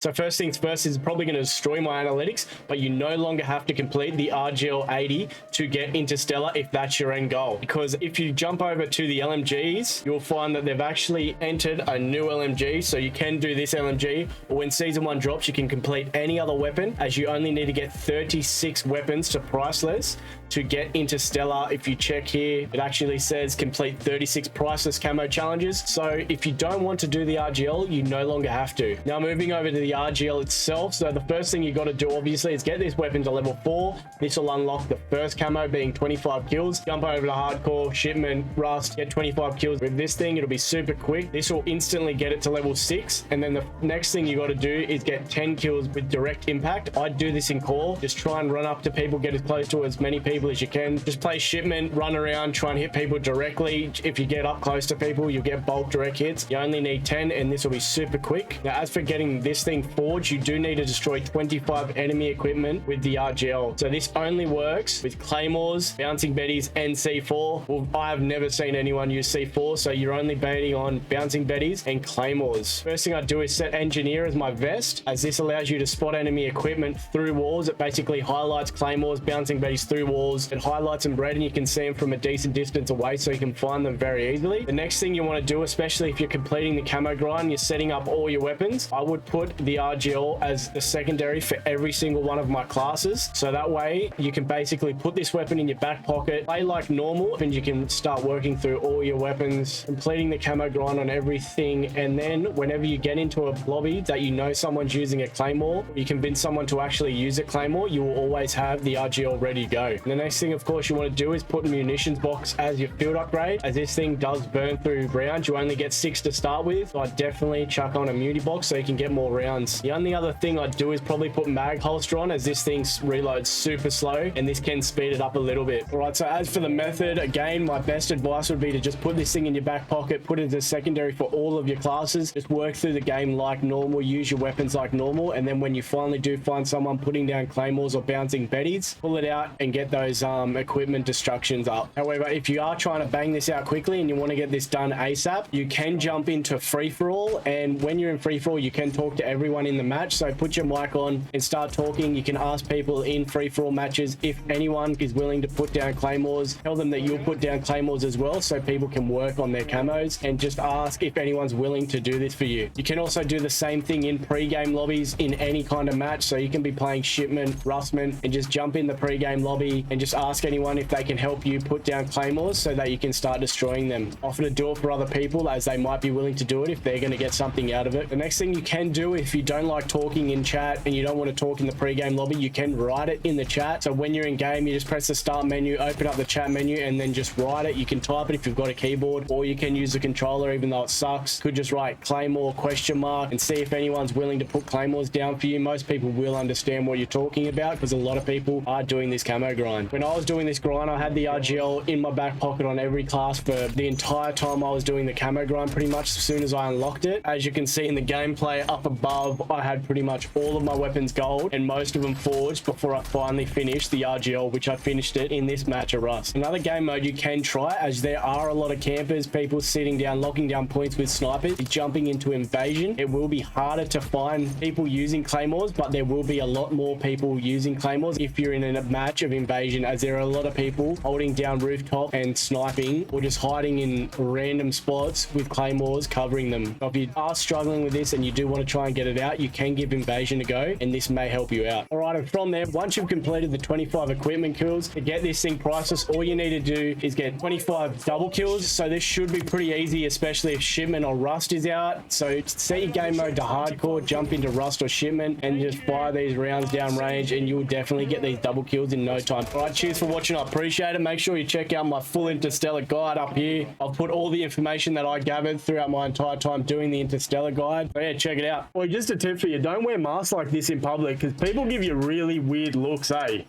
So first things first is probably going to destroy my analytics, but you no longer have to complete the RGL 80 to get Interstellar if that's your end goal. Because if you jump over to the LMGs, you'll find that they've actually entered a new LMG. So you can do this LMG, or when season 1 drops, you can complete any other weapon, as you only need to get 36 weapons to Priceless to get Interstellar. If you check here, it actually says complete 36 Priceless Camo challenges. So if you don't want to do the RGL, you no longer have to. Now moving over to the RGL itself. So the first thing you got to do obviously is get this weapon to level 4. This will unlock the first camo, being 25 kills. Jump over to hardcore, shipment, rust, get 25 kills with this thing. It'll be super quick. This will instantly get it to level 6. And then the next thing you got to do is get 10 kills with direct impact. I'd do this in core. Just try and run up to people, get as close to as many people as you can. Just play shipment, run around, try and hit people directly. If you get up close to people, you'll get bulk direct hits. You only need 10, and this will be super quick. Now, as for getting this thing forged, you do need to destroy 25 enemy equipment with the RGL. So this only works with claymores, bouncing betties, and C4. Well, I have never seen anyone use C4, so you're only baiting on bouncing betties and claymores. First thing I do is set engineer as my vest, as this allows you to spot enemy equipment through walls. It basically highlights claymores, bouncing betties through walls. It highlights them red, and you can see them from a decent distance away, so you can find them very easily. The next thing you want to do, especially if you're completing the camo grind, you're setting up all your weapons. I would put the RGL as the secondary for every single one of my classes, so that way you can basically put this weapon in your back pocket, play like normal, and you can start working through all your weapons, completing the camo grind on everything. And then whenever you get into a lobby that you know someone's using a claymore, you convince someone to actually use a claymore, you will always have the RGL ready to go. And the next thing of course you want to do is put munitions box as your field upgrade, as this thing does burn through rounds. You only get 6 to start with, so I definitely chuck on a muni box so you can get more rounds. The only other thing I'd do is probably put mag holster on, as this thing reloads super slow, and this can speed it up a little bit. All right, so as for the method, again, my best advice would be to just put this thing in your back pocket, put it as a secondary for all of your classes, just work through the game like normal, use your weapons like normal, and then when you finally do find someone putting down claymores or bouncing betties, pull it out and get those equipment destructions up. However, if you are trying to bang this out quickly and you want to get this done ASAP, you can jump into free-for-all, and when you're in free-for-all, you can talk to everyone in the match. So put your mic on and start talking. You can ask people in free-for-all matches if anyone is willing to put down claymores. Tell them that you'll put down claymores as well, so people can work on their camos, and just ask if anyone's willing to do this for you. You can also do the same thing in pre-game lobbies in any kind of match. So you can be playing shipment, rustment, and just jump in the pre-game lobby and just ask anyone if they can help you put down claymores so that you can start destroying them. Offer to do it for other people, as they might be willing to do it if they're going to get something out of it. The next thing you can do, if you don't like talking in chat and you don't want to talk in the pre-game lobby, you can write it in the chat. So when you're in game, you just press the start menu, open up the chat menu, and then just write it. You can type it if you've got a keyboard, or you can use the controller, even though it sucks. Could just write claymore ? And see if anyone's willing to put claymores down for you. Most people will understand what you're talking about, because a lot of people are doing this camo grind. When I was doing this grind, I had the RGL in my back pocket on every class for the entire time I was doing the camo grind, pretty much as soon as I unlocked it. As you can see in the gameplay up above, I had pretty much all of my weapons gold and most of them forged before I finally finished the RGL, which I finished it in this match of Rust. Another game mode you can try, as there are a lot of campers, people sitting down, locking down points with snipers, jumping into invasion. It will be harder to find people using claymores, but there will be a lot more people using claymores if you're in a match of invasion, as there are a lot of people holding down rooftop and sniping, or just hiding in random spots with claymores covering them. So if you are struggling with this and you do want to try and get it out, you can give invasion a go, and this may help you out. All right, and from there, once you've completed the 25 equipment kills, to get this thing priceless, all you need to do is get 25 double kills. So this should be pretty easy, especially if shipment or rust is out. So set your game mode to hardcore, jump into rust or shipment, and just fire these rounds down range, and you'll definitely get these double kills in no time. All right, cheers for watching. I appreciate it. Make sure you check out my full Interstellar guide up here. I'll put all the information that I gathered throughout my entire time doing the Interstellar guide. So yeah, check it out. Well, just a tip for you, don't wear masks like this in public, because people give you really weird looks, eh?